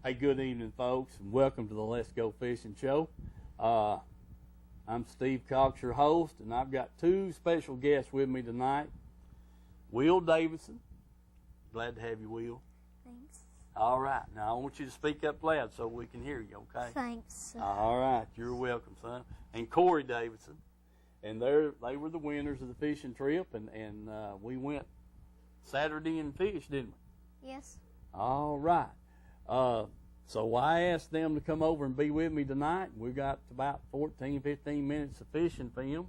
Hey, good evening, folks, and welcome to the Let's Go Fishing show. I'm Steve Cox, your host, and I've got two special guests with me tonight. Will Davidson. Glad to have you, Will. Thanks. All right. Now, I want you to speak up loud so we can hear you, okay? Thanks. All right. You're welcome, son. And Corey Davidson. And they were the winners of the fishing trip, and we went Saturday and fished, didn't we? Yes. All right. So I asked them to come over and be with me tonight. We got about 14, 15 minutes of fishing film.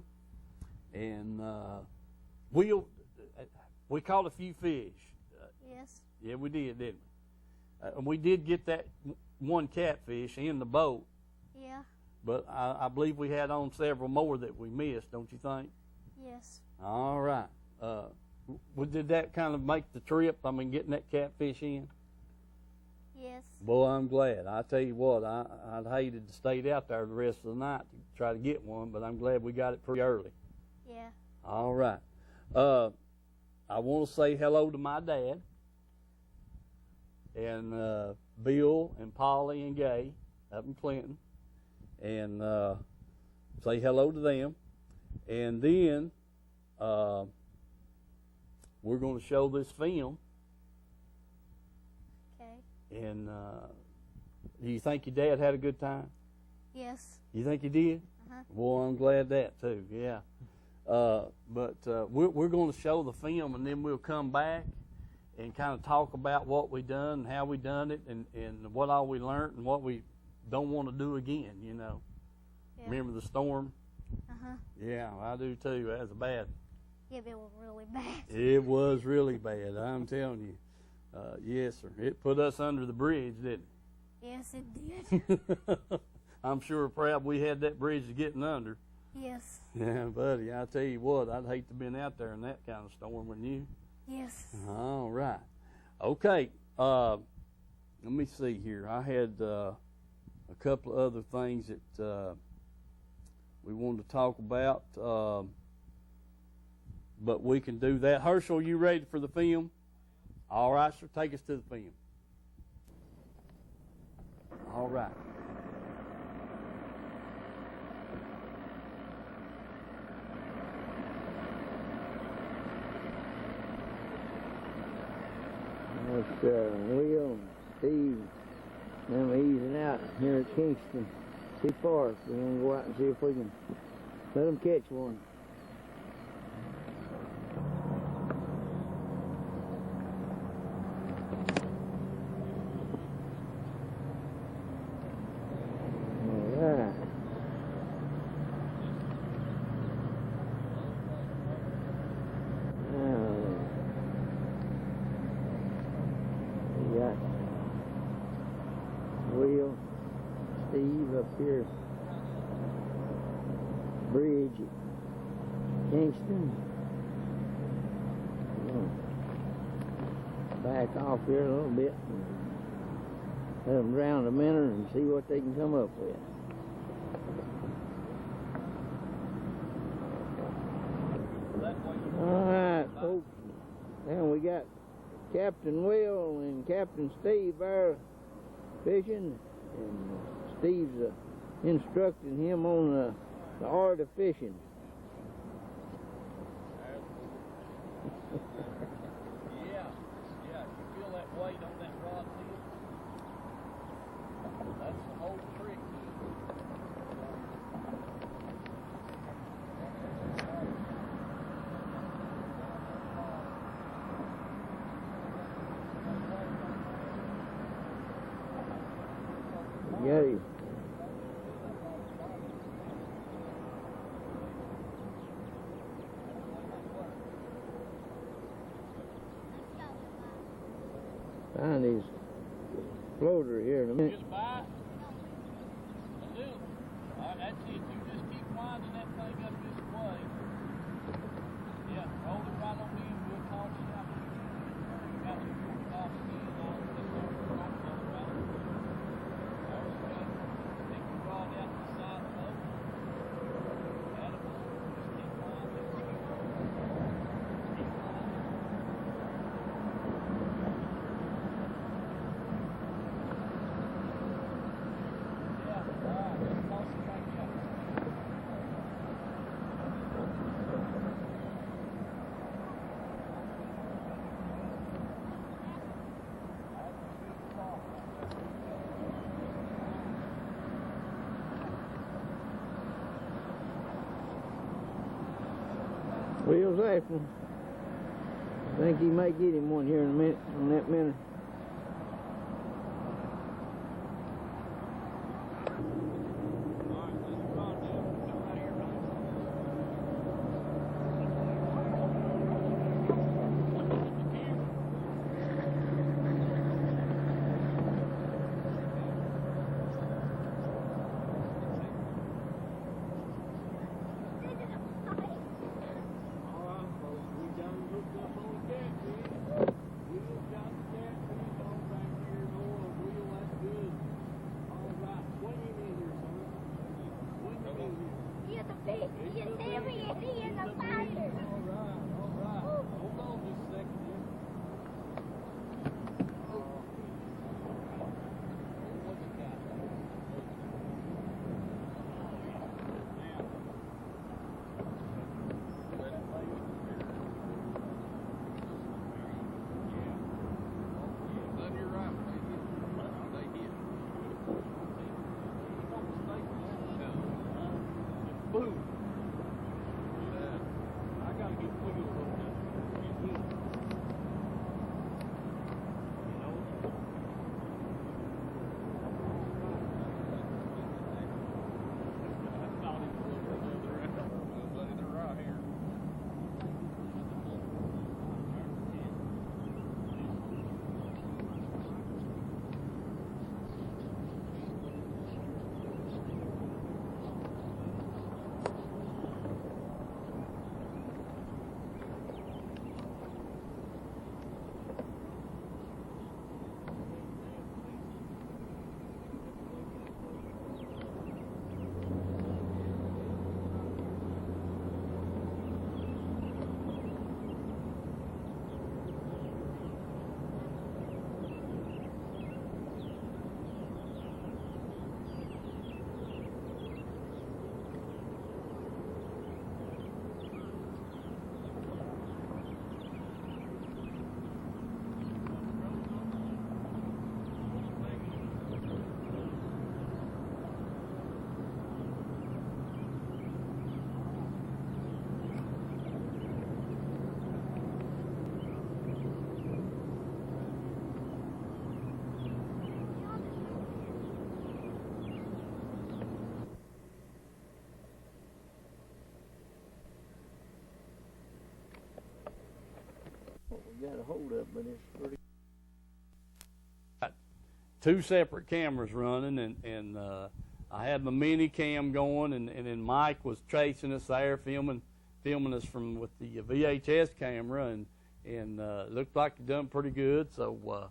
And we caught a few fish. Yes. Yeah, we did, didn't we? And we did get that one catfish in the boat. Yeah. But I believe we had on several more that we missed, don't you think? Yes. All right. Did that kind of make the trip? I mean, getting that catfish in? Yes. Boy, I'm glad. I tell you what, I'd hated to stay out there the rest of the night to try to get one, but I'm glad we got it pretty early. Yeah. All right. I want to say hello to my dad and Bill and Polly and Gay up in Clinton, and say hello to them. And then we're going to show this film. Okay. And do you think your dad had a good time? Yes. You think he did? Uh-huh. Well, I'm glad that too. Yeah. But we're going to show the film, and then we'll come back and kind of talk about what we done, and how we done it, and what all we learned, and what we don't want to do again. You know. Yeah. Remember the storm? Uh-huh. Yeah, I do too. That was bad. Yeah, but it was really bad. It was really bad. I'm telling you. Yes, sir. It put us under the bridge, didn't it? Yes, it did. I'm sure proud we had that bridge to getting under. Yes. Yeah, buddy, I tell you what, I'd hate to have been out there in that kind of storm, wouldn't you? Yes. All right. Okay, let me see here. I had a couple of other things that we wanted to talk about, but we can do that. Herschel, you ready for the film? All right, sir, take us to the film. All right. That's Will and Steve, them easing out here at Kingston. Too far. We're going to go out and see if we can let them catch one. All right. We got Will, Steve up here, bridge at Kingston. Back off here a little bit and let them round a minute and see what they can come up with. All right, folks. Now we got Captain Will and Captain Steve there fishing, and Steve's instructing him on the art of fishing. Yeah, you feel that weight on that rod tip? That's the whole trick. Got him. Find his floater here in a minute. Just bite. A little. All right, that's it. You just keep winding that thing up this way. Yeah, hold it right on in. We'll toss it out. You got to toss it in. All this over right there, right? There's the gun. Take the rod out the side of the boat. Attaboy. Just keep winding. Keep winding. Will's after him. I think he may get him one here in a minute on that minute. We got a hold up, but it's pretty. Two separate cameras running, and I had my mini cam going, and then Mike was chasing us there, filming us from with the VHS camera, and looked like he done pretty good. So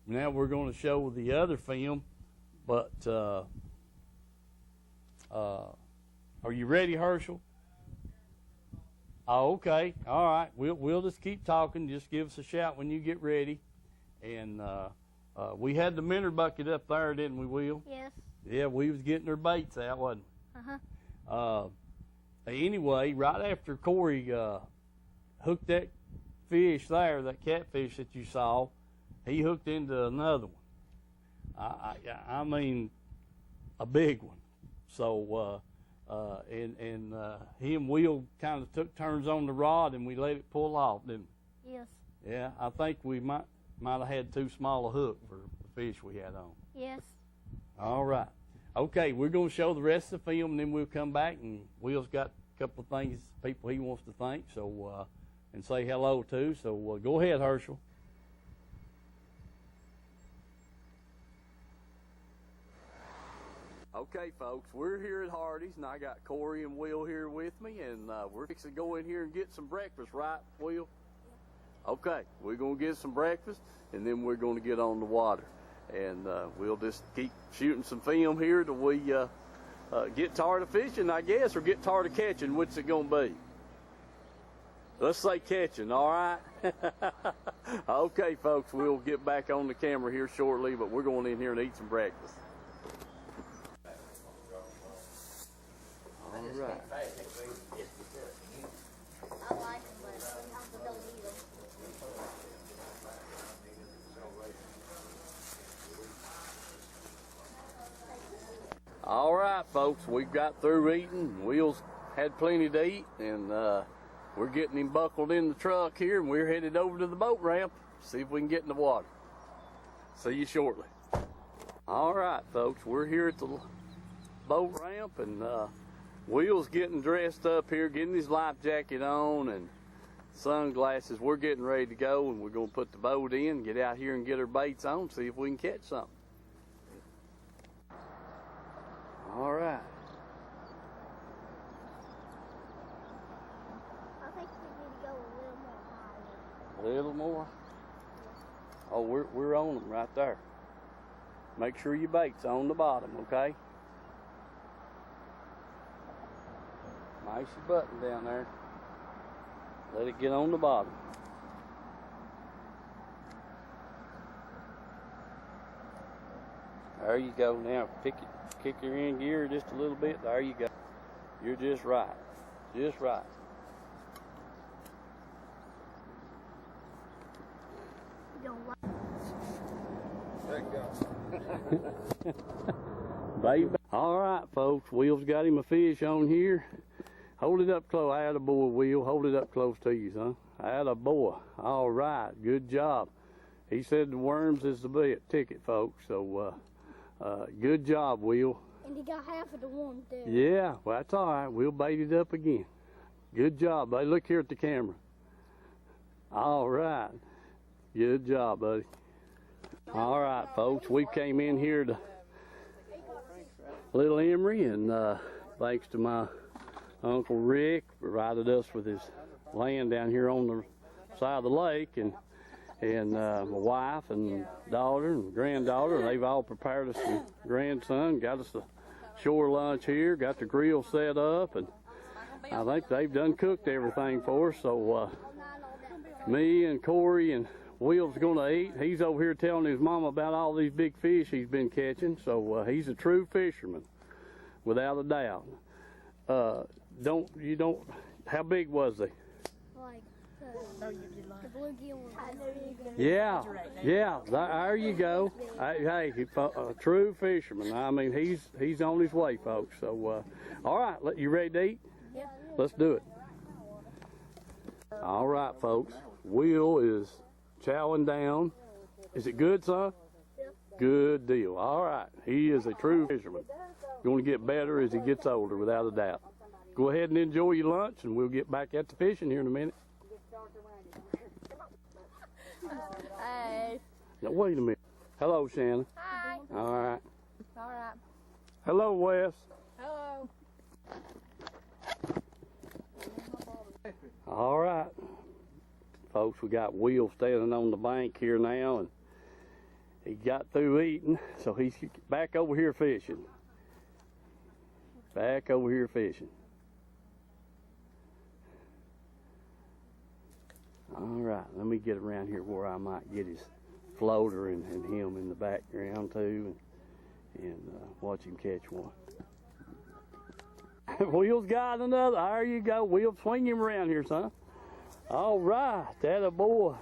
now we're going to show the other film. But are you ready, Herschel? Oh, okay. All right. We'll just keep talking. Just give us a shout when you get ready. And we had the minnow bucket up there, didn't we, Will? Yes. Yeah, we was getting our baits out, wasn't we? Uh-huh. Anyway, right after Corey hooked that fish there, that catfish that you saw, he hooked into another one. I mean, a big one. So, he and Will kind of took turns on the rod, and we let it pull off, didn't we? Yes. Yeah, I think we might have had too small a hook for the fish we had on. Yes. All right. Okay, we're going to show the rest of the film, and then we'll come back, and Will's got a couple of things, people he wants to thank, so and say hello to. So go ahead, Herschel. Okay, folks, we're here at Hardee's, and I got Corey and Will here with me, and we're fixing to go in here and get some breakfast, right, Will? Yeah. Okay, we're going to get some breakfast, and then we're going to get on the water. And we'll just keep shooting some film here till we get tired of fishing, I guess, or get tired of catching. What's it going to be? Let's say catching, all right? Okay, folks, we'll get back on the camera here shortly, but we're going in here and eat some breakfast. All right. I like them, but sometimes I don't eat them. All right, folks, we got through eating. Will's had plenty to eat, and We're getting him buckled in the truck here, and we're headed over to the boat ramp. See if we can get in the water. See you shortly. All right, folks, we're here at the boat ramp, and Will's getting dressed up here, getting his life jacket on and sunglasses. We're getting ready to go, and we're going to put the boat in, get out here and get our baits on, see if we can catch something. All right. I think we need to go a little more higher. A little more? Oh, we're on them right there. Make sure your bait's on the bottom, okay? Nice your button down there. Let it get on the bottom. There you go. Now kick your in gear just a little bit. There you go. You're just right. Just right. You don't like Baby. All right, folks. Will's got him a fish on here. Hold it up close. Attaboy, Will. Hold it up close to you, son. Attaboy. All right. Good job. He said the worms is the ticket, folks. So, good job, Will. And he got half of the one, too. Yeah, well, that's all right. We'll bait it up again. Good job, buddy. Look here at the camera. All right. Good job, buddy. All right, folks. We came in here to Little Emery, and thanks to my Uncle Rick, provided us with his land down here on the side of the lake, and my wife and daughter and granddaughter, they've all prepared us some grandson, got us a shore lunch here, got the grill set up, and I think they've done cooked everything for us. So me and Corey and Will's gonna eat. He's over here telling his mama about all these big fish he's been catching. So he's a true fisherman, without a doubt. How big was they? Like, the bluegill was big. Yeah, there you go. Hey, a true fisherman. I mean, he's on his way, folks. So, all right, you ready to eat? Yeah. Let's do it. All right, folks. Will is chowing down. Is it good, son? Yeah. Good deal. All right. He is a true fisherman. Going to get better as he gets older, without a doubt. Go ahead and enjoy your lunch, and we'll get back at the fishing here in a minute. Hey. Now, wait a minute. Hello, Shannon. Hi. All right. All right. Hello, Wes. Hello. All right. Folks, we got Will standing on the bank here now, and he got through eating, so he's back over here fishing. Back over here fishing. All right, let me get around here where I might get his floater and him in the background too, and watch him catch one. Will's got another. There you go. Will, swing him around here, son. All right, attaboy.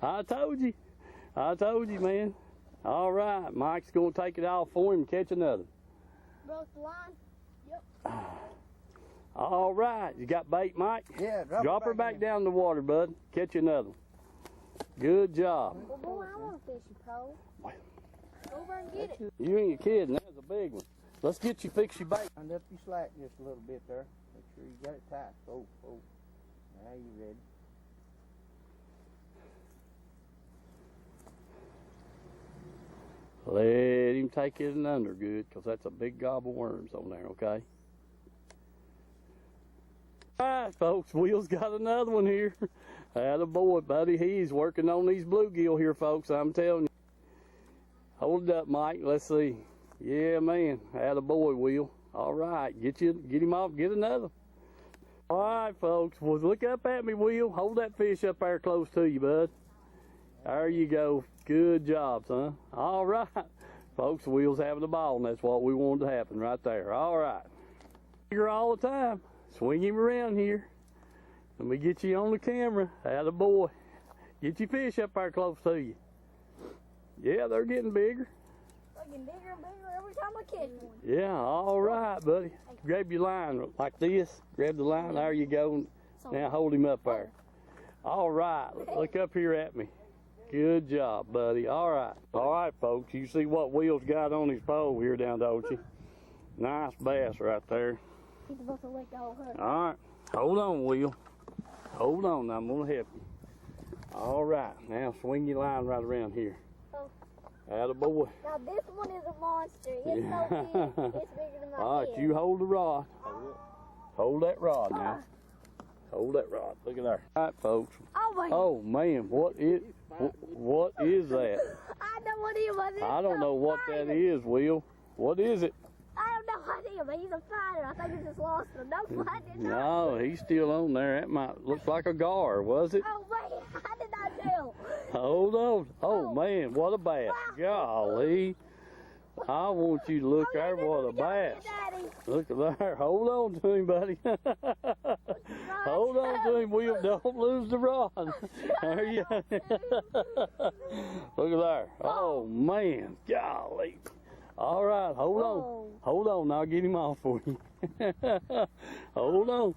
I told you, man. All right, Mike's gonna take it off for him and catch another. Broke the line? Yep. All right, you got bait, Mike? Yeah, drop her back down in the water, bud. Catch another one. Good job. Well, boy, I want a fishing pole. Go over and get it. You ain't kidding. That's a big one. Let's get you fix your bait. And up your slack just a little bit there. Make sure you got it tight. Oh. Now you ready. Let him take it and under good, because that's a big gob of worms on there, okay? All right, folks, Will's got another one here. Attaboy, buddy. He's working on these bluegill here, folks, I'm telling you. Hold it up, Mike. Let's see. Yeah, man. Attaboy, Will. All right, get him off, get another. All right, folks. Well, look up at me, Will. Hold that fish up there close to you, bud. There you go. Good job, son. All right. Folks, Will's having a ball, and that's what we wanted to happen right there. All right. Here all the time. Swing him around here. Let me get you on the camera. Attaboy. Get your fish up there close to you. Yeah, they're getting bigger. getting bigger and bigger every time I catch one. Yeah, all right, buddy. Grab your line like this. Grab the line. There you go. Now hold him up there. All right. Look up here at me. Good job, buddy. All right. All right, folks. You see what Will's got on his pole here down, don't you? Nice bass right there. He's about to let go of her. All right. Hold on, Will. Hold on. I'm going to help you. All right. Now swing your line right around here. Oh. Attaboy. Now this one is a monster. It's so big. It's bigger than my All right, head. you hold the rod. Hold that rod now. Hold that rod. Look at there. All right, folks. Oh my. Oh man, what is that? I know what he was. I don't know what that is, Will. What is it? I have no idea, but he's a fighter. I think he just lost him. No fighting. No, he's still on there. That might look like a gar, was it? Oh man, I did not tell. Hold on. Oh man, what a bass. Golly. I want you to look there. What a bass. Look at there. Hold on to him, buddy. Hold on to him, Will. Don't lose the rod. There you go. Look at there. Oh, man. Golly. All right. Hold on. Hold on. I'll get him off for you. Hold on.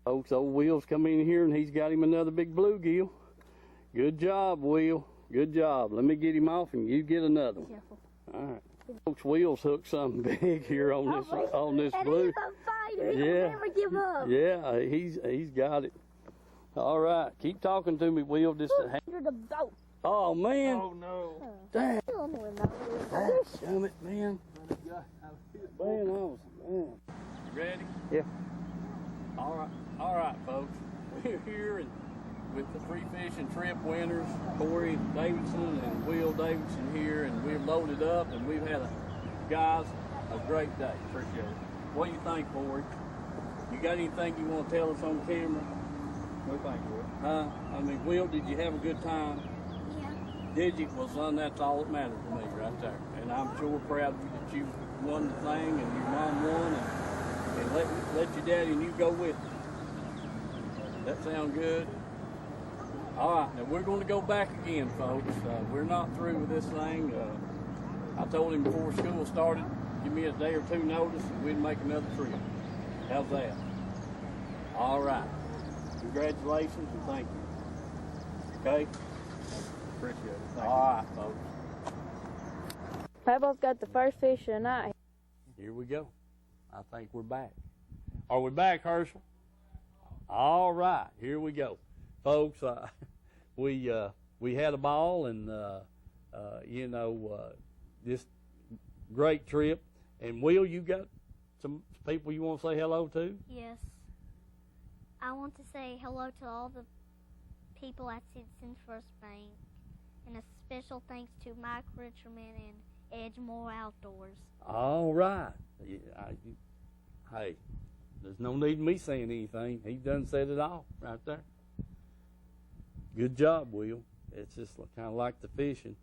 Folks, old Will's come in here, and he's got him another big bluegill. Good job, Will. Good job. Let me get him off, and you get another one. Careful. All right. Folks, Will's hooked something big here on this blue. He's a fighter. He'll Yeah. never give up. Yeah, he's got it. All right, keep talking to me, Will. Just to Under the boat. oh man. Oh no. Damn. Damn it, man. Man, man. You ready? Yeah. All right, folks. We're here and with the free fishing trip winners, Corey Davidson and Will Davidson here, and we've loaded up and we've had a great day. Appreciate it. What do you think, Corey? You got anything you want to tell us on camera? No thank you. Huh? I mean, Will, did you have a good time? Yeah. Did you? Well, son, that's all that matters to me right there. And I'm sure proud of you that you won the thing and your mom won and let your daddy and you go with it. That sound good? All right, now we're going to go back again, folks. We're not through with this thing. I told him before school started, give me a day or two notice and we'd make another trip. How's that? All right. Congratulations and thank you. Okay? Appreciate it. Thank All right, folks. Papa's got the first fish of the night. Here we go. I think we're back. Are we back, Herschel? All right, here we go. Folks, we had a ball and, just great trip. And Will, you got some people you want to say hello to? Yes. I want to say hello to all the people at Citizens First Bank, and a special thanks to Mike Richterman and Edgemore Outdoors. All right. Hey, there's no need of me saying anything. He done said it all right there. Good job, Will. It's just kind of like the fishing.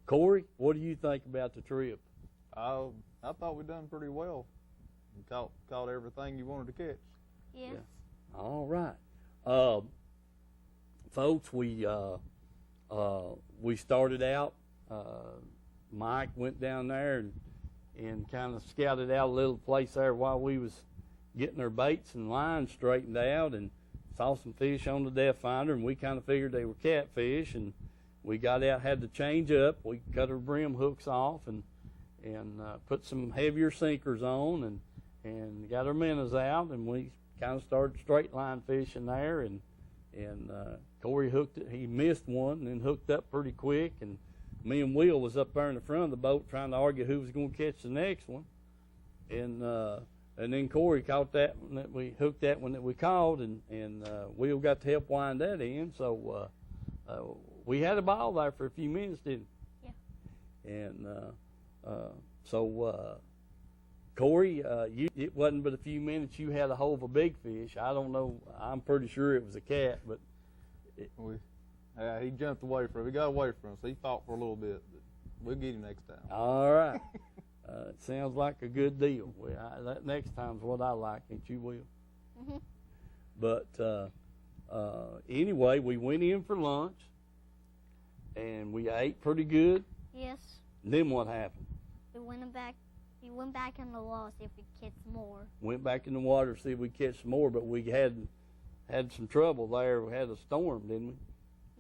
Corey, what do you think about the trip? I thought we done pretty well. You caught everything you wanted to catch. Yes. Yeah. All right. Folks, we started out. Mike went down there and kind of scouted out a little place there while we was getting our baits and lines straightened out, and saw some fish on the depth finder, and we kind of figured they were catfish, and we got out, had to change up. We cut our brim hooks off and put some heavier sinkers on and got our minnows out, and we kind of started straight line fishing there, and Corey hooked it. He missed one and then hooked up pretty quick, and me and Will was up there in the front of the boat trying to argue who was going to catch the next one, and then Corey caught that one that we hooked, that one that we caught, and Will got to help wind that in. So we had a ball there for a few minutes, didn't we? Yeah. And Corey, it wasn't but a few minutes you had a hold of a big fish. I don't know. I'm pretty sure it was a cat, but He jumped away from it. He got away from us. He fought for a little bit, but we'll get him next time. All right. It sounds like a good deal. That next time's what I like, ain't you, Will? Mm-hmm. But anyway, we went in for lunch, and we ate pretty good. Yes. Then what happened? We went back in the water to see if we could catch more. Went back in the water to see if we could catch some more, but we had some trouble there. We had a storm, didn't we?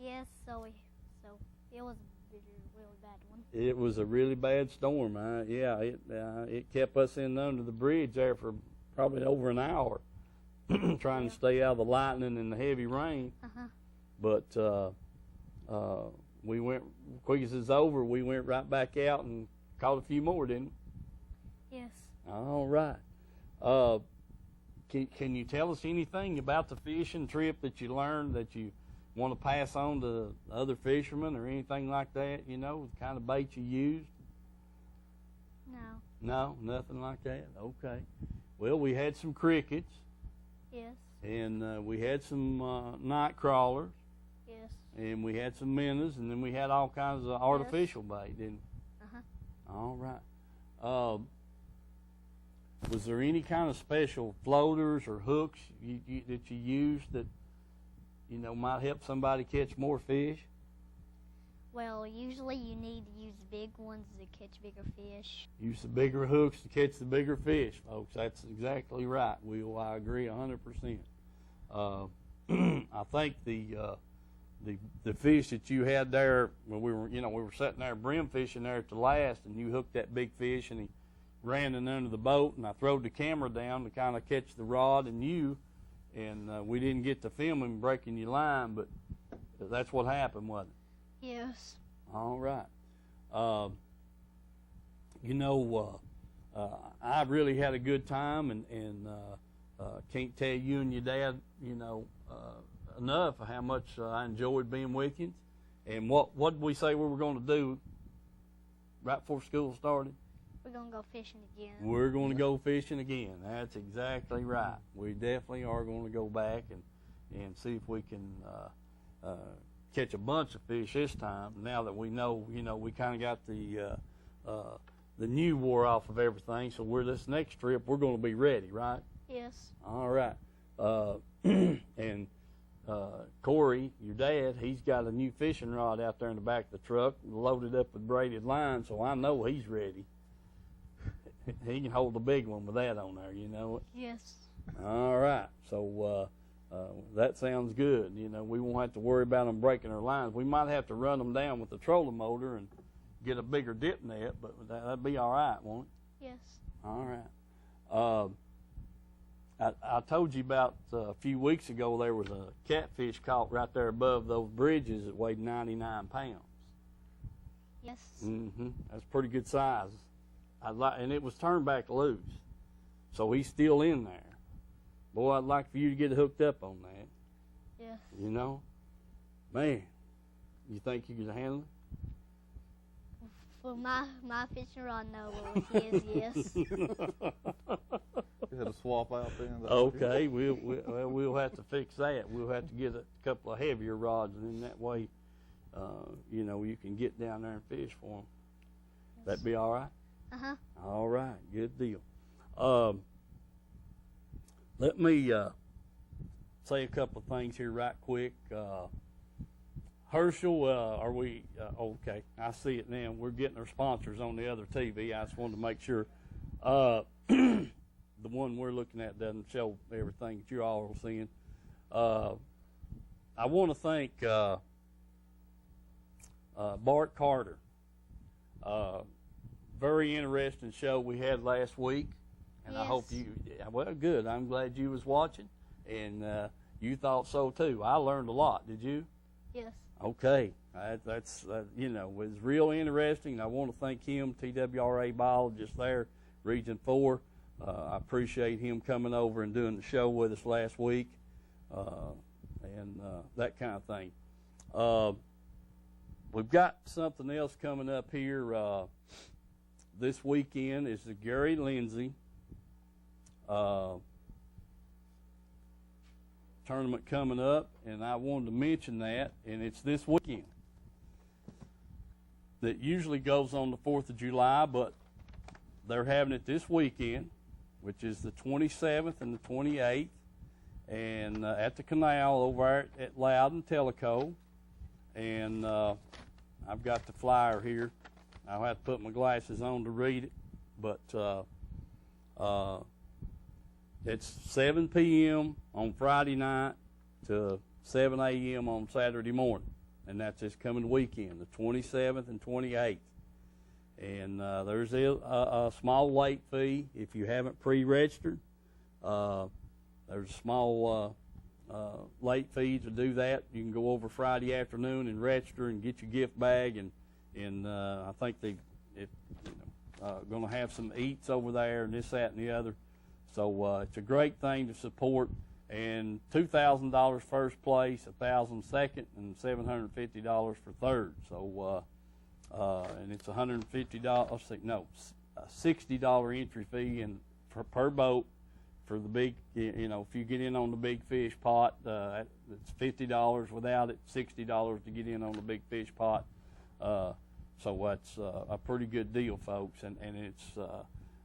Yes, so it was a really bad one. It was a really bad storm. Yeah, it kept us in under the bridge there for probably over an hour, trying to stay out of the lightning and the heavy rain. But we went, quick as it's over, we went right back out and caught a few more, didn't we? Yes. All right. Can you tell us anything about the fishing trip that you learned that you want to pass on to other fishermen or anything like that, you know, the kind of bait you used? No. No, nothing like that? Okay. Well, we had some crickets. Yes. And we had some night crawlers. Yes. And we had some minnows, and then we had all kinds of artificial bait, didn't we? All right. Was there any kind of special floaters or hooks that you used that, you know, might help somebody catch more fish? Well, usually you need to use big ones to catch bigger fish. Use the bigger hooks to catch the bigger fish, folks. That's exactly right. I agree 100%. I think the fish that you had there when we were sitting there brim fishing there at the last, and you hooked that big fish and he ran in under the boat, and I throwed the camera down to kind of catch the rod and you, and we didn't get to film him breaking your line, but that's what happened, wasn't it? Yes. All right. I really had a good time, and can't tell you and your dad, enough of how much I enjoyed being with you. And what did we say we were going to do right before school started? We're going to go fishing again. We're going to go fishing again. That's exactly right. We definitely are going to go back and see if we can catch a bunch of fish this time. Now that we know, we kind of got the new war off of everything. So this next trip, we're going to be ready, right? Yes. All right. And Corey, your dad, he's got a new fishing rod out there in the back of the truck, loaded up with braided line, so I know he's ready. He can hold the big one with that on there, you know it? Yes. All right. So that sounds good. We won't have to worry about them breaking our lines. We might have to run them down with the trolling motor and get a bigger dip net, but that'd be all right, won't it? Yes. All right. I told you about a few weeks ago there was a catfish caught right there above those bridges that weighed 99 pounds. Yes. That's pretty good size. And it was turned back loose, so he's still in there. Boy, I'd like for you to get hooked up on that. Yes. Man, you think you can handle it? For my fishing rod, no, but with his, yes. You had to swap out then. Okay, we'll have to fix that. We'll have to get a couple of heavier rods, and in that way, you can get down there and fish for them. Yes. That'd be all right? All right, good deal. Let me say a couple of things here right quick. Herschel, are we, okay, I see it now. We're getting our sponsors on the other TV. I just wanted to make sure the one we're looking at doesn't show everything that you all are seeing. I want to thank Bart Carter. Very interesting show we had last week, and yes. I hope well, good. I'm glad you was watching, and you thought so too. I learned a lot. Did you? Yes. Okay. That's it was real interesting. I want to thank him, TWRA biologist there, Region 4. I appreciate him coming over and doing the show with us last week, and that kind of thing. We've got something else coming up here. This weekend is the Gary Lindsay tournament coming up, and I wanted to mention that, and it's this weekend. That usually goes on the 4th of July, but they're having it this weekend, which is the 27th and the 28th, and at the canal over at Loudon Tellico, and I've got the flyer here. I'll have to put my glasses on to read it, but it's 7 p.m. on Friday night to 7 a.m. on Saturday morning, and that's this coming weekend, the 27th and 28th. And there's a small late fee if you haven't pre-registered. There's a small late fee to do that. You can go over Friday afternoon and register and get your gift bag, and I think going to have some eats over there and this, that, and the other. So it's a great thing to support. And $2,000 first place, $1,000 second, and $750 for third. So and it's $60 entry fee and per boat for the big. If you get in on the big fish pot, it's $50 without it, $60 to get in on the big fish pot. So that's a pretty good deal, folks, and it's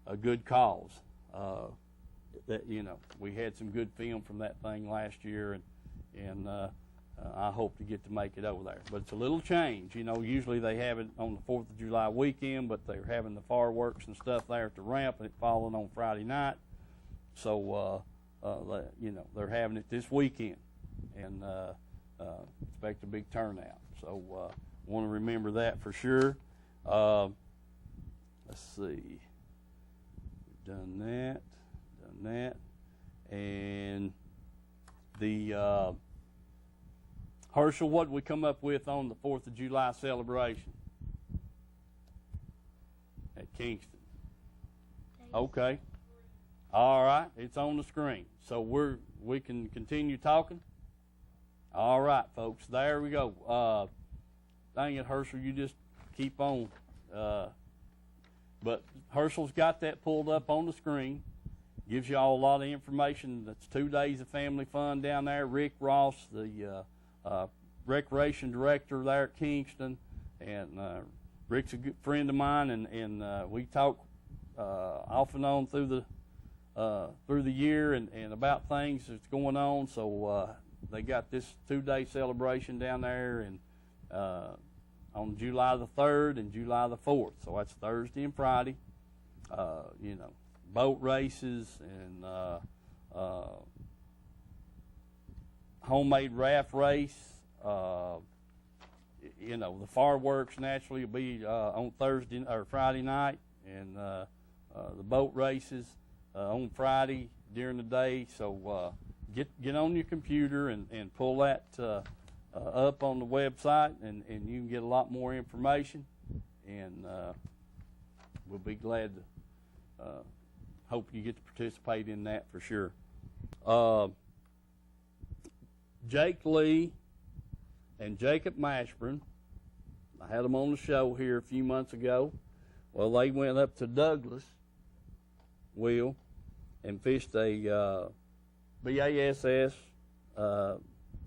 a good cause. That we had some good film from that thing last year, and I hope to get to make it over there. But it's a little change. Usually they have it on the 4th of July weekend, but they're having the fireworks and stuff there at the ramp, and it falling on Friday night. So they're having it this weekend, and expect a big turnout. So want to remember that for sure. Let's see. We've done that. And the Herschel, what did we come up with on the 4th of July celebration at Kingston? Okay. All right, it's on the screen. So we can continue talking. All right, folks, there we go. Dang it, Herschel, you just keep on. But Herschel's got that pulled up on the screen. Gives you all a lot of information. That's 2 days of family fun down there. Rick Ross, the recreation director there at Kingston, and Rick's a good friend of mine, and we talk off and on through the year and about things that's going on. So they got this 2-day celebration down there, and on July the 3rd and July the 4th. So that's Thursday and Friday. Boat races and homemade raft race. The fireworks naturally will be on Thursday or Friday night, and the boat races on Friday during the day. So get on your computer and pull that up on the website, and you can get a lot more information, and we'll be glad to hope you get to participate in that for sure. Jake Lee and Jacob Mashburn, I had them on the show here a few months ago. Well, they went up to Douglas, Will, and fished a BASS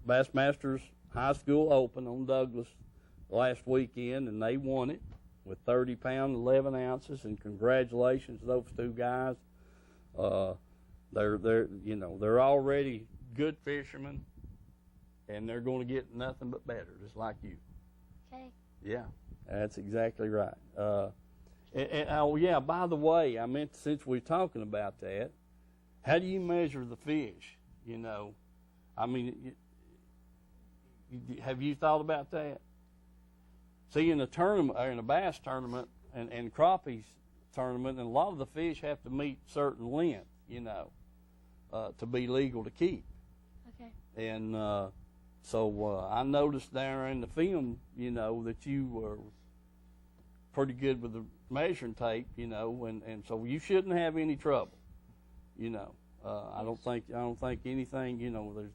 Bassmasters High School Open on Douglas last weekend, and they won it with 30 pounds, 11 ounces, and congratulations to those two guys. They're already good fishermen, and they're going to get nothing but better, just like you. Okay. Yeah, that's exactly right. Oh yeah, by the way, I meant, since we're talking about that, how do you measure the fish? Have you thought about that? See, in a tournament, or in a bass tournament and crappies tournament, and a lot of the fish have to meet certain length, to be legal to keep. Okay. And so I noticed there in the film, that you were pretty good with the measuring tape, and so you shouldn't have any trouble. I don't think anything, there's,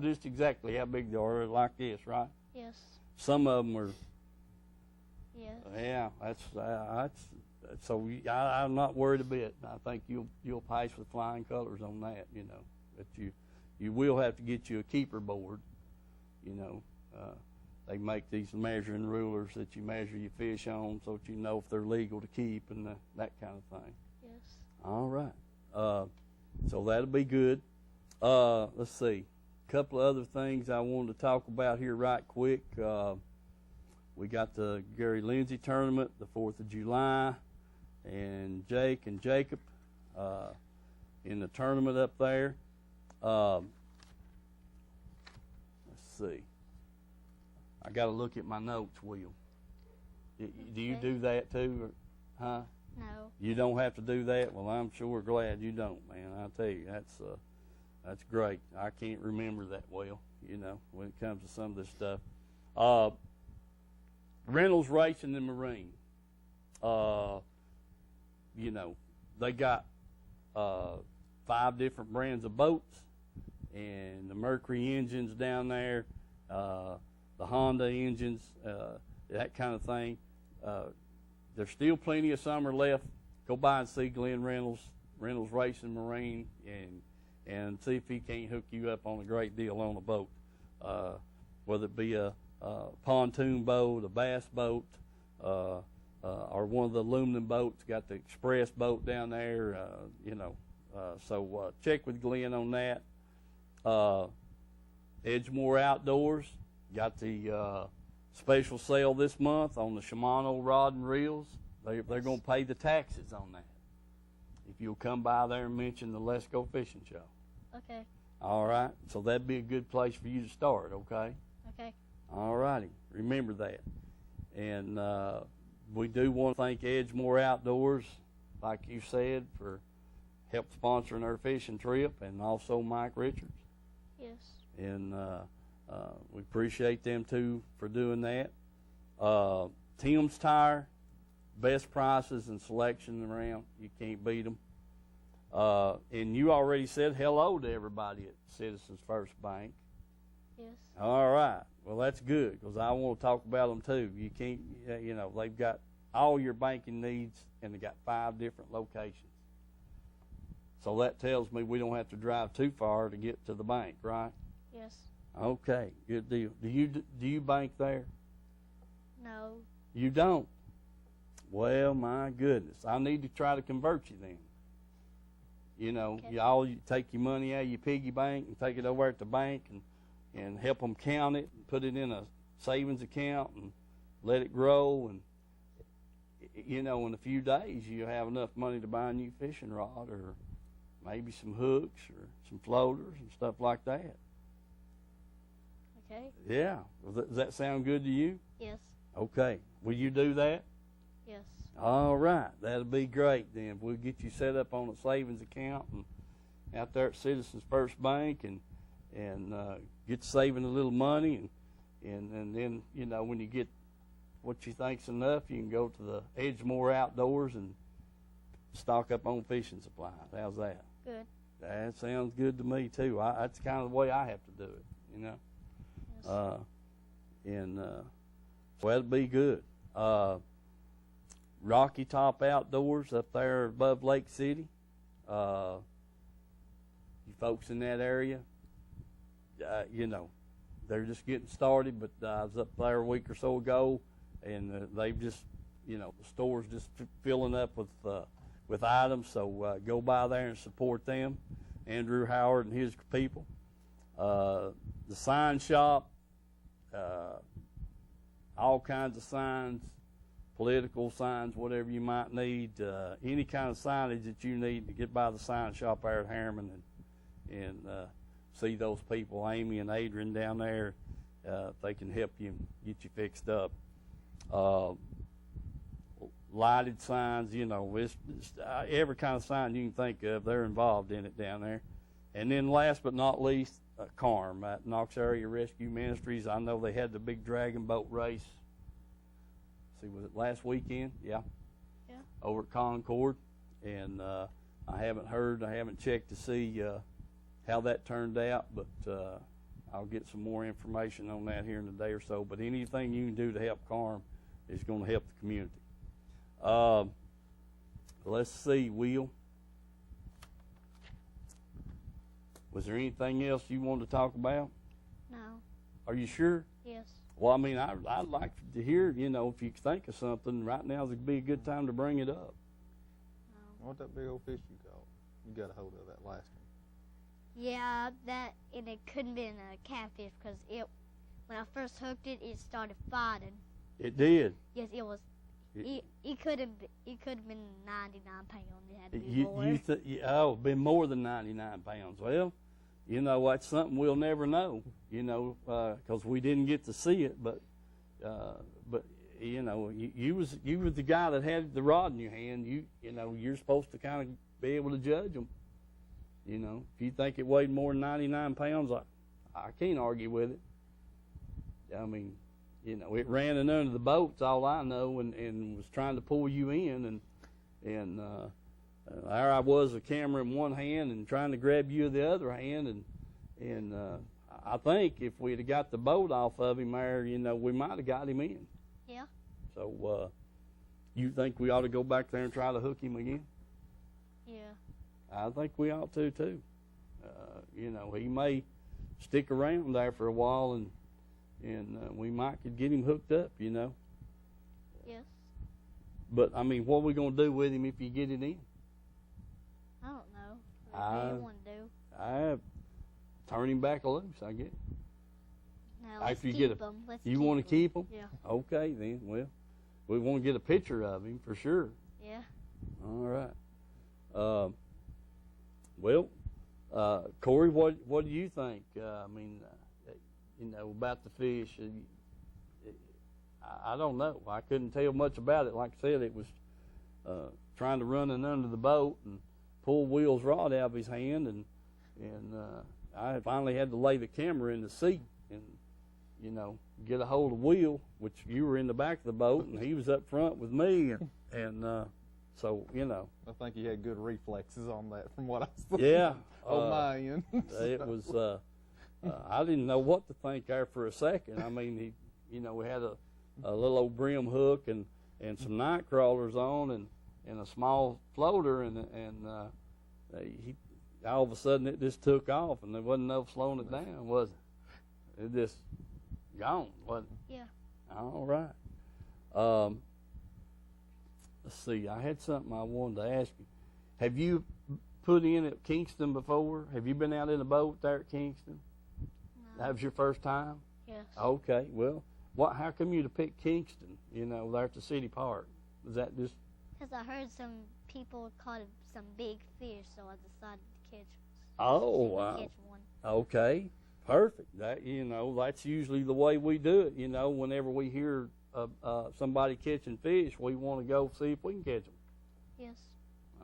just exactly how big they are, like this, right? Yes. Some of them are. Yes. Yeah, that's so I'm not worried a bit. I think you'll pass with flying colors on that, But you will have to get you a keeper board, They make these measuring rulers that you measure your fish on, so that you know if they're legal to keep and that kind of thing. Yes. All right. So that'll be good. Let's see. A couple of other things I wanted to talk about here right quick. We got the Gary Lindsay tournament, the 4th of July, and Jake and Jacob in the tournament up there. Let's see. I got to look at my notes, Will. Do you do that too, huh? No. You don't have to do that? Well, I'm sure glad you don't, man. I tell you, that's great. I can't remember that well, when it comes to some of this stuff. Reynolds Racing and Marine. They got 5 different brands of boats, and the Mercury engines down there, the Honda engines, that kind of thing. There's still plenty of summer left. Go by and see Glenn Reynolds Racing Marine, and see if he can't hook you up on a great deal on a boat, whether it be a pontoon boat, a bass boat, or one of the aluminum boats. Got the express boat down there, so check with Glenn on that. Edgemore Outdoors got the special sale this month on the Shimano rod and reels. They're going to pay the taxes on that. If you'll come by there and mention the Let's Go Fishing show. Okay. All right. So that'd be a good place for you to start, okay? Okay. All righty. Remember that. And we do want to thank Edgemore Outdoors, like you said, for help sponsoring our fishing trip, and also Mike Richards. Yes. And we appreciate them too for doing that. Tim's Tire, best prices and selection around. You can't beat them. And you already said hello to everybody at Citizens First Bank. Yes. All right. Well, that's good, because I want to talk about them too. You can't, they've got all your banking needs, and they got 5 different locations. So that tells me we don't have to drive too far to get to the bank, right? Yes. Okay, good deal. Do you bank there? No. You don't? Well, my goodness. I need to try to convert you then. Okay. You take your money out of your piggy bank and take it over at the bank and help them count it and put it in a savings account and let it grow. And, in a few days you'll have enough money to buy a new fishing rod, or maybe some hooks or some floaters and stuff like that. Okay. Yeah. Does that sound good to you? Yes. Okay. Will you do that? Yes. All right. That'll be great then. We'll get you set up on a savings account and out there at Citizens First Bank, and get saving a little money, and then, when you get what you think's enough, you can go to the Edgemore Outdoors and stock up on fishing supplies. How's that? Good. That sounds good to me too. That's kind of the way I have to do it, Yes. So that'd be good. Rocky Top Outdoors up there above Lake City. You folks in that area, they're just getting started, but I was up there a week or so ago, and they've just, the store's just filling up with items, so go by there and support them, Andrew Howard and his people. The sign shop, all kinds of signs, political signs, whatever you might need, any kind of signage that you need to get by the sign shop there at Harriman and see those people, Amy and Adrian down there, if they can help you and get you fixed up. Lighted signs, it's every kind of sign you can think of, they're involved in it down there. And then last but not least, CARM at Knox Area Rescue Ministries. I know they had the big dragon boat race. See, was it last weekend? Yeah. Yeah. Over at Concord. And I haven't checked to see how that turned out, but I'll get some more information on that here in a day or so. But anything you can do to help CARM is going to help the community. Let's see, Will. Was there anything else you wanted to talk about? No. Are you sure? Yes. Well, I mean, I'd like to hear, if you think of something right now, would be a good time to bring it up. No. What that big old fish you caught? You got a hold of that last one. Yeah, and it couldn't have been a catfish, because when I first hooked it, it started fighting. It did. Yes, it was. It could have been 99 pounds. It had to be You, more. oh, been more than 99 pounds. Well, you know, that's something we'll never know, you know, because we didn't get to see it. But you know, you were the guy that had the rod in your hand. You know, you're supposed to kind of be able to judge them. You know, if you think it weighed more than 99 pounds, I can't argue with it. I mean, you know, it ran in under the boat's all I know, and was trying to pull you in, and there I was, a camera in one hand and trying to grab you with the other hand, and I think if we'd have got the boat off of him there, you know, we might have got him in. Yeah. So, you think we ought to go back there and try to hook him again? Yeah. I think we ought to too. You know, he may stick around there for a while, and we might could get him hooked up, you know. Yes. But I mean, what are we gonna do with him if you get it in? I don't know. What do you want to do? I turn him back loose, I guess. No, let's After you keep get him. You want to keep him? Yeah. Okay, then. Well, we want to get a picture of him for sure. Yeah. All right. Well, Corey, what do you think? I mean, you know, about the fish. I don't know. I couldn't tell much about it. Like I said, it was trying to run in under the boat and pull Will's rod out of his hand, and I finally had to lay the camera in the seat and, you know, get a hold of Will, which you were in the back of the boat, and he was up front with me, and so, you know. I think he had good reflexes on that from what I saw. Yeah. On my end. It was, I didn't know what to think there for a second. I mean, you know, we had a little old brim hook and some night crawlers on and a small floater, and he, all of a sudden it just took off, and there wasn't no slowing it down, was it? It just gone, wasn't it? Yeah. All right. Let's see. I had something I wanted to ask you. Have you put in at Kingston before? Have you been out in a boat there at Kingston? No. That was your first time? Yes. Okay. Well, how come you to pick Kingston, you know, there at the city park? Was that just... Because I heard some people caught some big fish, so I decided to catch. Oh, wow. Catch one. Okay. Perfect. That, you know, that's usually the way we do it. You know, whenever we hear somebody catching fish, we want to go see if we can catch them. Yes.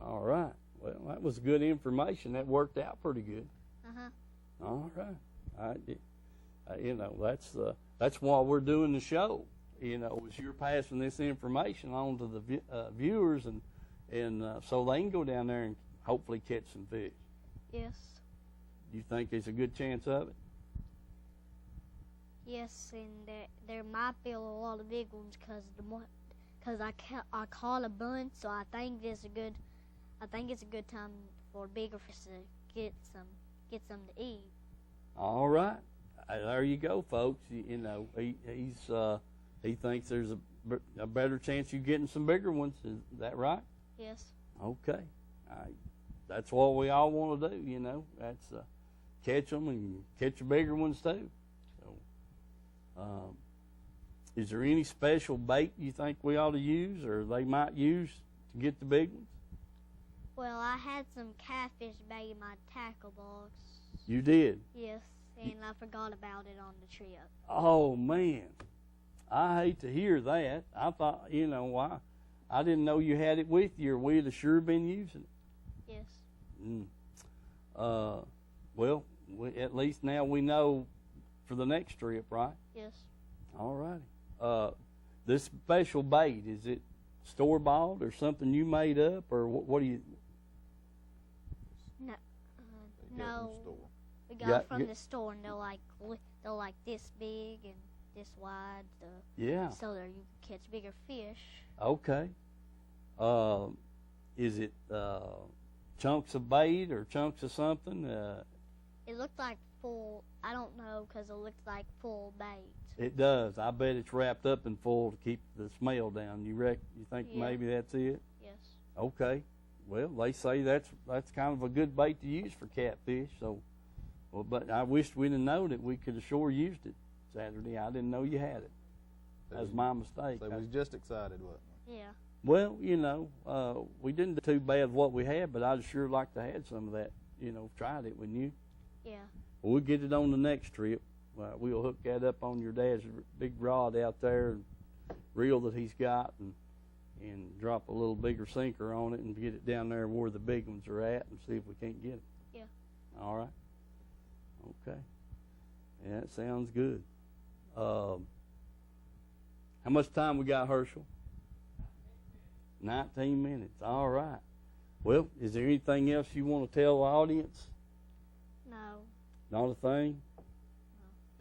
All right. Well, that was good information. That worked out pretty good. Uh-huh. All right. You know, that's why we're doing the show. You know, is you're passing this information on to the viewers, and so they can go down there and hopefully catch some fish. Yes. You think there's a good chance of it? Yes, and there might be a lot of big ones because I caught a bunch, so I think it's a good time for bigger fish to get some to eat. All right, there you go, folks. You know, he thinks there's a better chance you getting some bigger ones. Is that right? Yes. Okay, that's what we all want to do. You know, that's catch them and catch the bigger ones too. Is there any special bait you think we ought to use, or they might use to get the big ones? Well, I had some catfish bait in my tackle box. You did? Yes, and I forgot about it on the trip. Oh, man. I hate to hear that. I thought, you know, I didn't know you had it with you, or we'd have sure been using it. Yes. Well, at least now we know for the next trip, right? Yes. All righty. This special bait, is it store-bought or something you made up, or what do you... No. They got No. from the store. We got from the store, and they're like this big and this wide. Yeah. So that you can catch bigger fish. Okay. Is it chunks of bait or chunks of something? It looked like full. I don't know because it looked like full bait. It does. I bet it's wrapped up in foil to keep the smell down. You think Yeah. maybe that's it? Yes. Okay. Well, they say that's kind of a good bait to use for catfish. So, well, but I wished we'd have known that we could have sure used it Saturday. I didn't know you had it. That's my mistake. They was just excited, wasn't Yeah. Well, you know, we didn't do too bad with what we had, but I'd sure like to have some of that, you know, tried it, wouldn't you? Yeah. Well, we'll get it on the next trip. We'll hook that up on your dad's big rod out there and reel that he's got and drop a little bigger sinker on it and get it down there where the big ones are at and see if we can't get it. Yeah. All right. Okay. Yeah, that sounds good. How much time we got, Herschel? 19 minutes. All right. Well, is there anything else you want to tell the audience? No. Not a thing?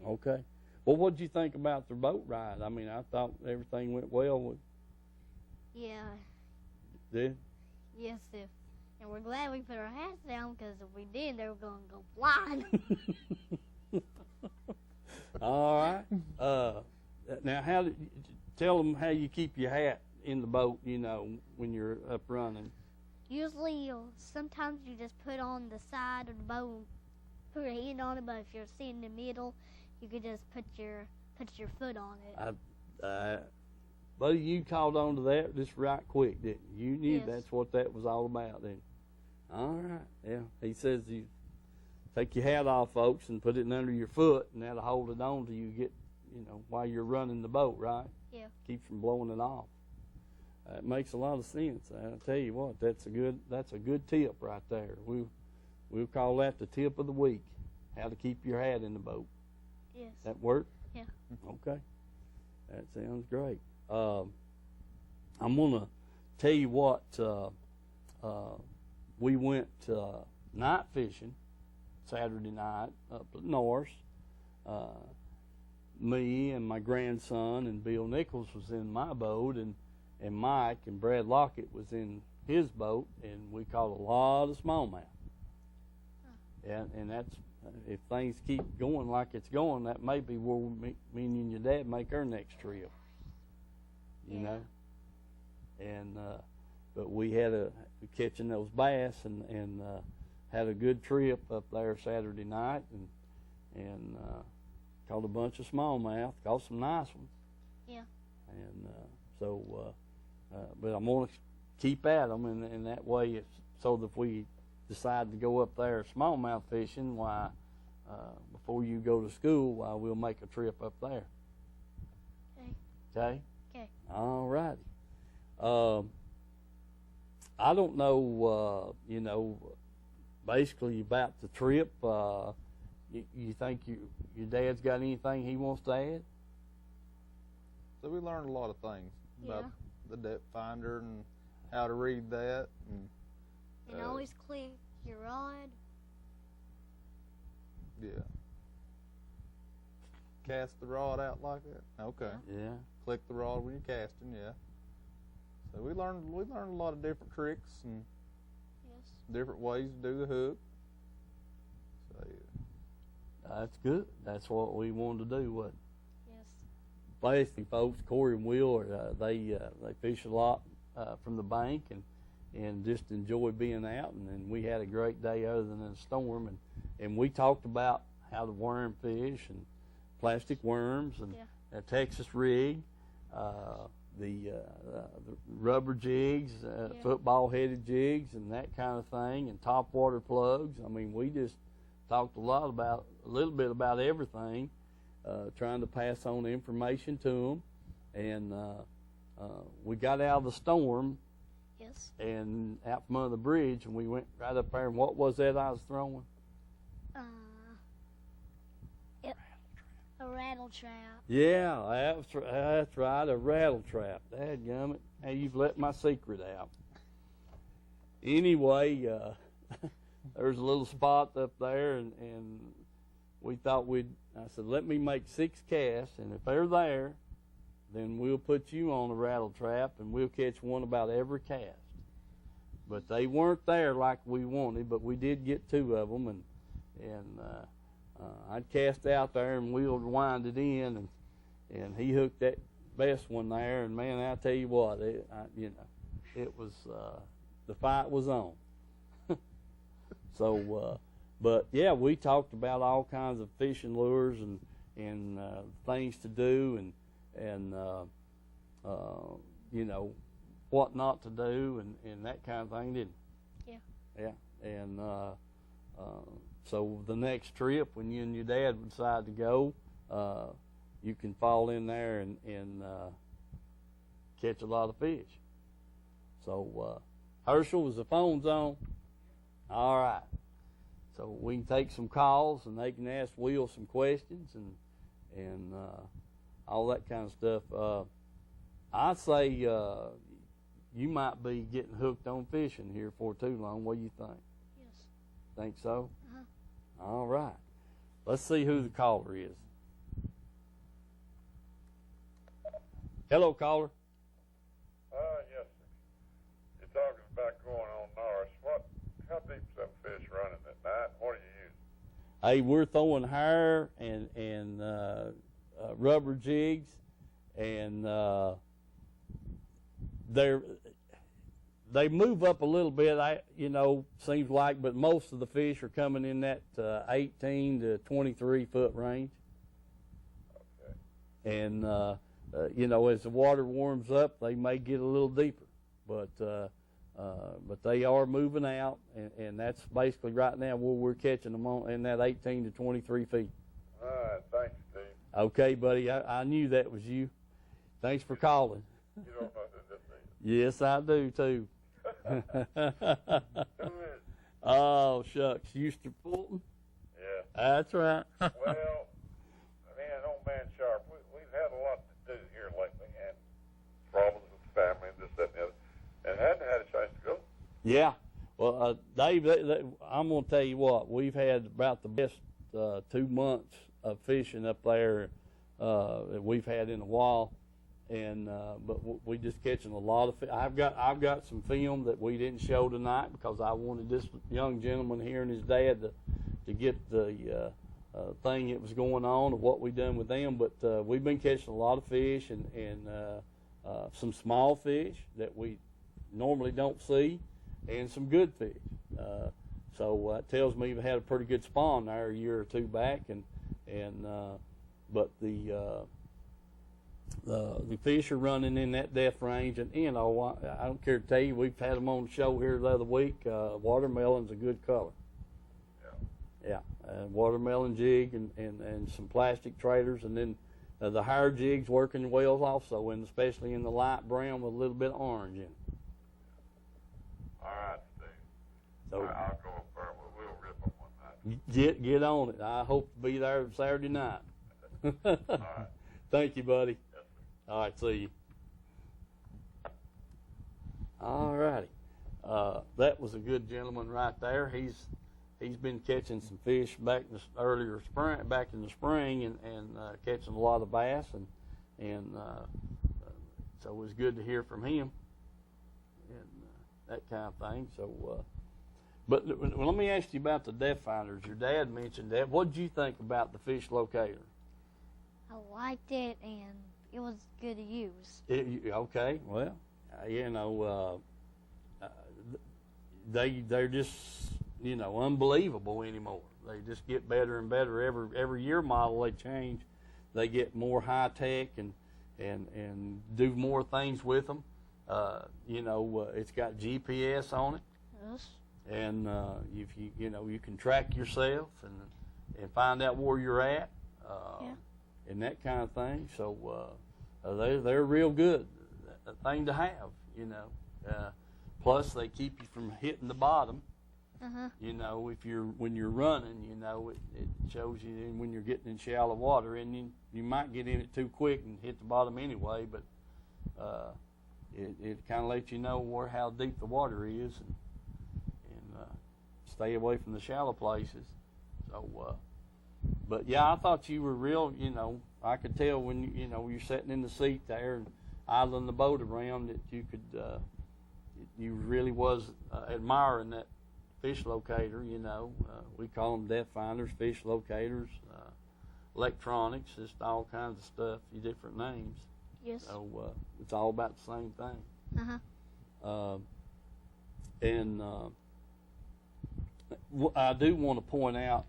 No. Okay. Well, what did you think about the boat ride? I mean, I thought everything went well with. Yeah. Did? Yes, and we're glad we put our hats down because if we did, they were going to go flying. All right. Now, tell them how you keep your hat in the boat, you know, when you're up running. Usually, sometimes you just put on the side of the boat, put your hand on it, but if you're sitting in the middle, you could just put your foot on it. Buddy, you called on to that just right quick, didn't you? You knew Yes. that's what that was all about, didn't you? All right. Yeah. He says you take your hat off, folks, and put it under your foot, and that'll hold it on till you get, you know, while you're running the boat, right? Yeah. Keeps from blowing it off. It makes a lot of sense. I'll tell you what, that's a good tip right there. We'll call that the tip of the week. How to keep your hat in the boat. Yes. That work? Yeah. Okay. That sounds great. I'm gonna tell you what. We went night fishing Saturday night up at North. Me and my grandson and Bill Nichols was in my boat, and Mike and Brad Lockett was in his boat, and we caught a lot of smallmouth. And that's, if things keep going like it's going, that may be where me and your dad make our next trip. You know, and but we had catching those bass and had a good trip up there Saturday night and caught a bunch of smallmouth, caught some nice ones. Yeah. And but I'm gonna keep at them, and that way it's so that if we decide to go up there smallmouth fishing, why before you go to school, why we'll make a trip up there. Okay. Okay. Okay. All righty. I don't know, you know, basically about the trip. You think your dad's got anything he wants to add? So we learned a lot of things about Yeah. the depth finder and how to read that. And always click your rod. Yeah. Cast the rod out like that. Okay. Yeah. Click the rod when you're casting. Yeah. So we learned a lot of different tricks and Yes. different ways to do the hook. So That's good. That's what we wanted to do. What? Yes. Basically, folks, Corey and Will, they fish a lot from the bank and just enjoy being out. And we had a great day other than a storm. And we talked about how to worm fish and plastic worms and a Texas rig, the rubber jigs, football-headed jigs, and that kind of thing, and top water plugs. I mean, we just talked a little bit about everything, trying to pass on information to them. And we got out of the storm. Yes. And out from under the bridge, and we went right up there. And what was that I was throwing? A rattle trap. Yeah, that's right, a rattle trap. Dadgummit. Hey, you've let my secret out. Anyway, there's a little spot up there, and we thought I said, let me make 6 casts, and if they're there, then we'll put you on a rattle trap, and we'll catch one about every cast. But they weren't there like we wanted, but we did get 2 of them, and I'd cast out there, and Will would wind it in, and he hooked that best one there, and man, I tell you what, it was the fight was on. So, but yeah, we talked about all kinds of fishing lures and things to do, and you know, what not to do and that kind of thing, didn't Yeah. you? Yeah. And so the next trip, when you and your dad decide to go, you can fall in there and catch a lot of fish. So, Herschel, is the phone's on? All right. So we can take some calls, and they can ask Will some questions and all that kind of stuff. I'd say you might be getting hooked on fishing here for too long. What do you think? Yes. Think so? Uh-huh. All right. Let's see who the caller is. Hello, caller. Yes, sir. You're talking about going on Norris. How deep's that fish running at night? What are you using? Hey, we're throwing hair and rubber jigs, and they move up a little bit. Seems like, but most of the fish are coming in that 18 to 23 foot range. Okay. And as the water warms up, they may get a little deeper, but they are moving out, and that's basically right now where we're catching them on in that 18 to 23 feet. All right, thanks, Steve. Okay, buddy, I knew that was you. Thanks for calling. You don't know who this is. Yes, I do too. Who is it? Oh shucks, Houston Fulton. Yeah. That's right. Well, man, old man Sharp, we've had a lot to do here lately, and problems with the family and this, that, and the other, and hadn't had a chance to go. Yeah. Well, Dave, I'm going to tell you what, we've had about the best 2 months of fishing up there that we've had in a while, and but we just catching a lot of fish. I've got some film that we didn't show tonight because I wanted this young gentleman here and his dad to get the thing that was going on of what we done with them. But we've been catching a lot of fish and some small fish that we normally don't see, and some good fish. So it tells me we've had a pretty good spawn there a year or two back, but the fish are running in that depth range, and I don't care to tell you, we've had them on the show here the other week. Watermelon's a good color. Yeah, watermelon jig and some plastic traders, and then the higher jigs working well also, and especially in the light brown with a little bit of orange in it. All right, Steve. So All right, I'll go up there. We'll rip them one night. get on it. I hope to be there Saturday night. All right. Thank you, buddy. Yes, sir. All right, see you. All righty. That was a good gentleman right there. He's been catching some fish back in the spring, and catching a lot of bass, and so it was good to hear from him and that kind of thing. So, but let me ask you about the depth finders. Your dad mentioned that. What did you think about the fish locator? I liked it, and it was good to use. Okay, well, they're just unbelievable anymore. They just get better and better every year. Model they change, they get more high tech and do more things with them. It's got GPS on it. Yes. And if you can track yourself and find out where you're at. Yeah. And that kind of thing. So they're real good, a thing to have, plus they keep you from hitting the bottom. Uh-huh. When you're running, it shows you when you're getting in shallow water, and you might get in it too quick and hit the bottom anyway. But it kind of lets you know how deep the water is, and stay away from the shallow places. So. But yeah, I thought you were real, I could tell when, you're sitting in the seat there and idling the boat around that you could, you really was admiring that fish locator, we call them depth finders, fish locators, electronics, just all kinds of stuff, different names. Yes. So it's all about the same thing. Uh-huh. I do want to point out,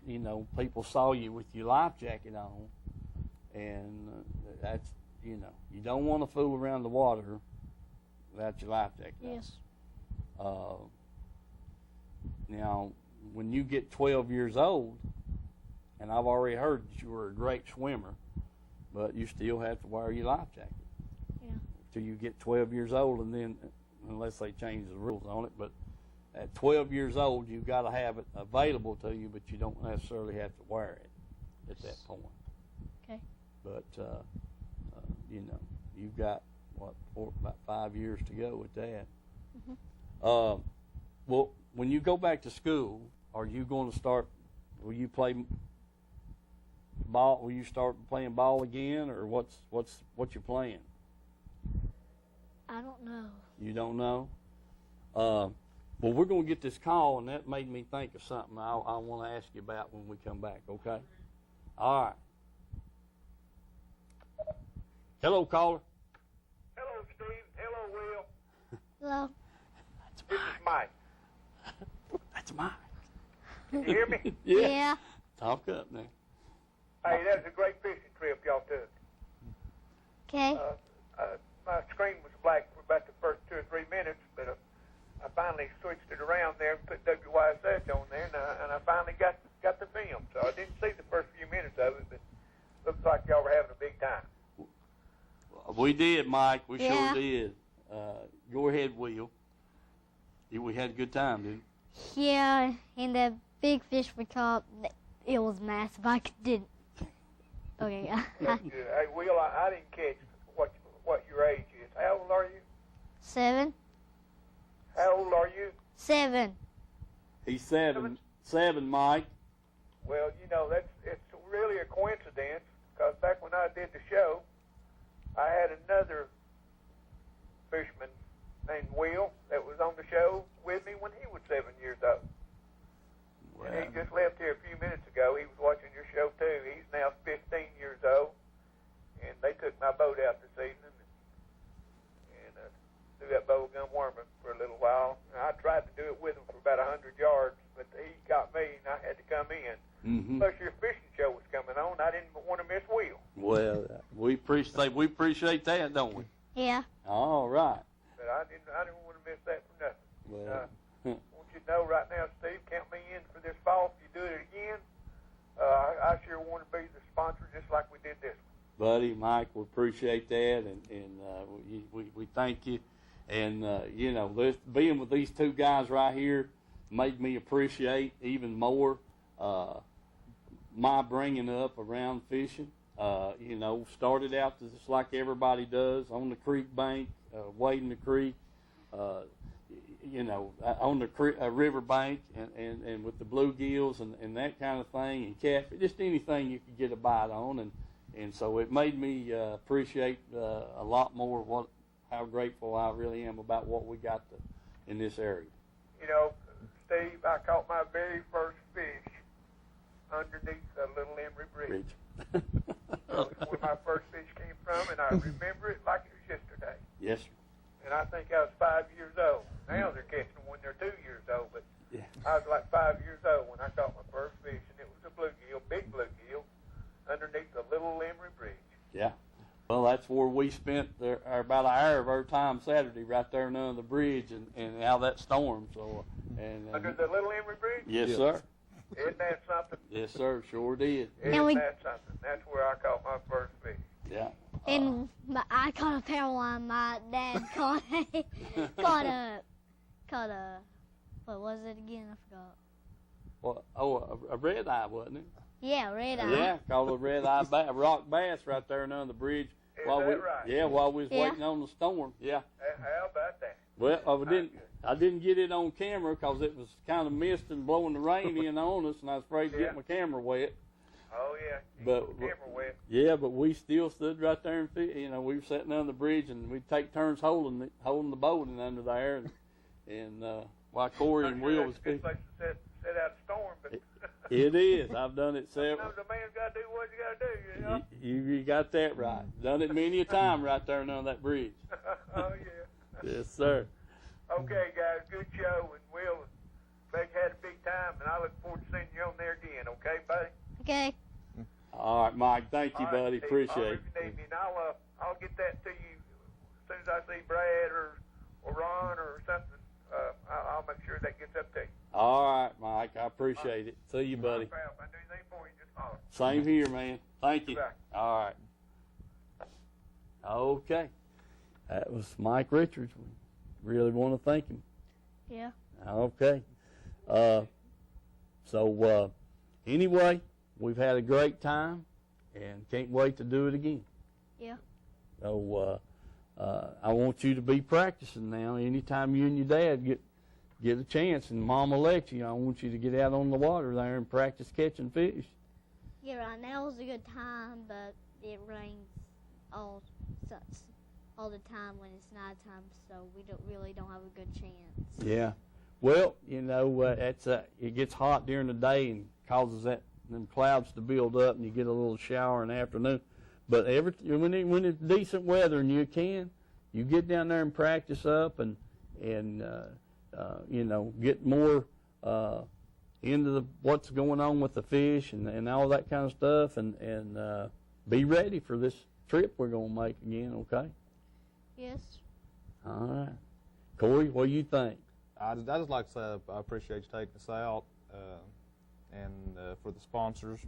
people saw you with your life jacket on, and that's you know, you don't want to fool around the water without your life jacket. Yes. Now, when you get 12 years old, and I've already heard that you were a great swimmer, but you still have to wear your life jacket. Yeah. Till you get 12 years old, and then, unless they change the rules on it, but at 12 years old, you've got to have it available to you, but you don't necessarily have to wear it at that point. Okay. But, you know, you've got, about 5 years to go with that. Mm-hmm. Well, when you go back to school, are you going to start, will you play ball, will you start playing ball again, or what's your plan? I don't know. You don't know? Well, we're going to get this call, and that made me think of something I want to ask you about when we come back, okay? All right. Hello, caller. Hello, Steve. Hello, Will. Hello. This is Mike. That's mine. Can you hear me? Yeah. Talk up now. Hey, that was a great fishing trip y'all took. Okay. My screen was black for about the first 2 or 3 minutes, but I finally switched it around there and put WYSH on there, and I finally got the film. So I didn't see the first few minutes of it, but looks like y'all were having a big time. We did, Mike. We Yeah. sure did. Go ahead, Will. We had a good time, didn't we? Yeah, and the big fish we caught, it was massive. I didn't. Okay. That's good. Hey, Will, I didn't catch what your age is. How old are you? 7. How old are you? 7. He's 7, Mike. Well, you know, it's really a coincidence, because back when I did the show, I had another fisherman named Will that was on the show with me when he was 7 years old. Well, And he just left here a few minutes ago. He was watching your show, too. He's now 15 years old, and they took my boat out this evening and threw that bubblegum worm for a little while. And I tried to do it with him for about 100 yards, but he got me, and I had to come in. mm-hmm. Plus, your fishing show was coming on. I didn't want to miss Will. Well, we appreciate that, don't we? Yeah. All right. But I didn't want to miss that for nothing. Well, I want you to know right now, Steve, count me in for this fall. If you do it again, I sure want to be the sponsor just like we did this one. buddy, Mike, we appreciate that, and we thank you. And, you know, being with these two guys right here made me appreciate even more my bringing up around fishing. You know, started out just like everybody does, on the creek bank, wading the creek, you know, on the river bank, and with the bluegills and that kind of thing, and catfish, just anything you could get a bite on. And so it made me appreciate a lot more how grateful I really am about what we got in this area. You know, Steve, I caught my very first fish underneath the Little Emery Bridge. That's where my first fish came from, and I remember it like it was yesterday. Yes, sir. And I think I was 5 years old. Now they're catching them when they're 2 years old, but Yeah. I was like 5 years old when I caught my first fish, and it was a bluegill, big bluegill, underneath the Little Emery Bridge. Yeah. Well, that's where we spent about an hour of our time Saturday, right there under the bridge, and out of that storm. So, Under the Little Emery Bridge? yes, sir. Isn't that something? Yes, sir. Sure did. Isn't that something? That's where I caught my first fish. Yeah. And I caught a pair one. My dad caught a what was it again? I forgot. Well, a red eye, wasn't it? Yeah, red eye. Yeah, called a red eye rock bass right there under the bridge. Is that right? Yeah, while we was waiting on the storm. Yeah. How about that? Well, I didn't get it on camera because it was kind of mist and blowing the rain in on us, and I was afraid to get my camera wet. Oh, yeah. But Camera wet. yeah, but we still stood right there and we were sitting on the bridge, and we'd take turns holding the boat in under there, and while Corey and Will was It's a good place to set out a storm, but It is. I've done it several. sometimes a man's got to do what you got to do, you know. You got that right. Done it many a time right there on that bridge. Oh, yeah. Yes, sir. Okay, guys, good show, and Will, Beck had a big time, and I look forward to seeing you on there again, okay, buddy? Okay. All right, Mike. Thank you, All right, buddy. Steve, Appreciate I'll it. if you need me, and I'll I'll get that to you as soon as I see Brad or Ron or something. I'll make sure that gets up to you. All right, Mike. I appreciate it. See you, buddy. If I do anything for you, just holler. Same here, man. Thank you. Goodbye. All right. Okay. That was Mike Richards. We really want to thank him. Yeah. Okay. Anyway, we've had a great time and can't wait to do it again. Yeah. So I want you to be practicing now. Anytime you and your dad get a chance and Mama lets you, I want you to get out on the water there and practice catching fish. Yeah, right now is a good time, but it rains all the time when it's nighttime, so we really don't have a good chance. Yeah. Well, you know, it gets hot during the day and causes them clouds to build up, and you get a little shower in the afternoon. But when it's decent weather and you get down there and practice up and you know, get more into what's going on with the fish and all that kind of stuff, and be ready for this trip we're going to make again, okay? Yes. All right. Corey, what do you think? I just like to say I appreciate you taking us out, and for the sponsors,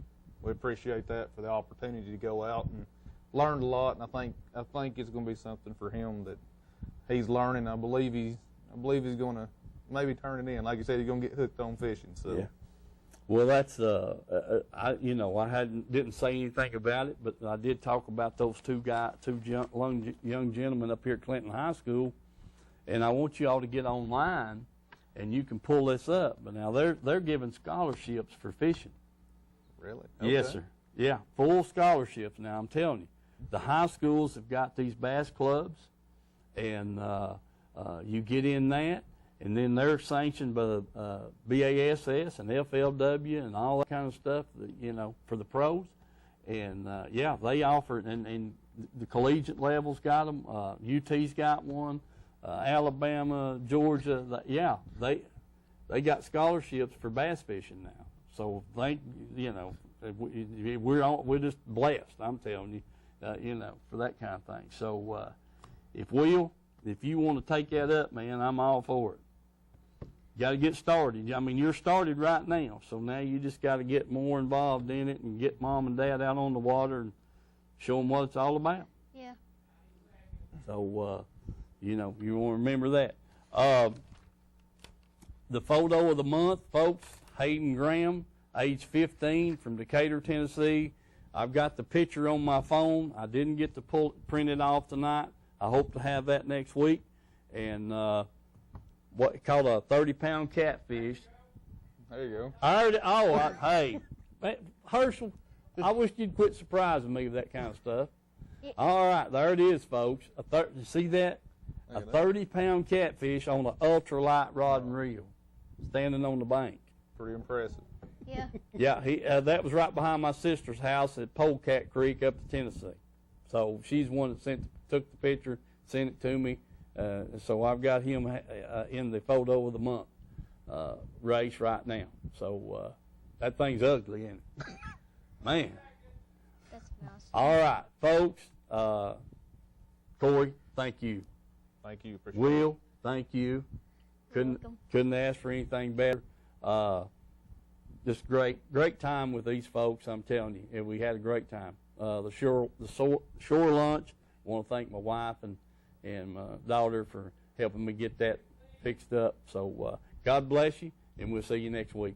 we appreciate that for the opportunity to go out and learn a lot. And I think it's going to be something for him that he's learning. I believe he's going to maybe turn it in. Like you said, he's going to get hooked on fishing. So. Yeah. Well, that's I didn't say anything about it, but I did talk about those two young gentlemen up here at Clinton High School, and I want you all to get online, and you can pull this up. But now they're giving scholarships for fishing. Really? Yes, sir. Yeah, full scholarships. Now I'm telling you, the high schools have got these bass clubs, and you get in that. And then they're sanctioned by the BASS and FLW and all that kind of stuff, you know, for the pros. And, yeah, they offer it. And the collegiate level's got them. UT's got one. Alabama, Georgia. They got scholarships for bass fishing now. So, we're just blessed, I'm telling you, you know, for that kind of thing. So, if you want to take that up, man, I'm all for it. You got to get started. I mean, you're started right now, so now you just got to get more involved in it and get Mom and Dad out on the water and show them what it's all about. Yeah. So, you know, you want to remember that. The photo of the month, folks, Hayden Graham, age 15, from Decatur, Tennessee. I've got the picture on my phone. I didn't get to print it off tonight. I hope to have that next week. And what called a 30-pound catfish. There you go. Hey, Herschel, I wish you'd quit surprising me with that kind of stuff. All right, there it is, folks. You see that? A 30-pound catfish on an ultralight rod and reel, standing on the bank. Pretty impressive. Yeah. Yeah, that was right behind my sister's house at Polecat Creek up to Tennessee. So she's the one that took the picture, sent it to me. So I've got him in the photo of the month race right now. So that thing's ugly, ain't it? Man. That's nice. All right, folks. Corey, thank you. Thank you. Appreciate Will, thank you. Welcome. Couldn't ask for anything better. Just great time with these folks. I'm telling you, and we had a great time. The shore lunch. I want to thank my wife and my daughter for helping me get that fixed up. So God bless you, and we'll see you next week.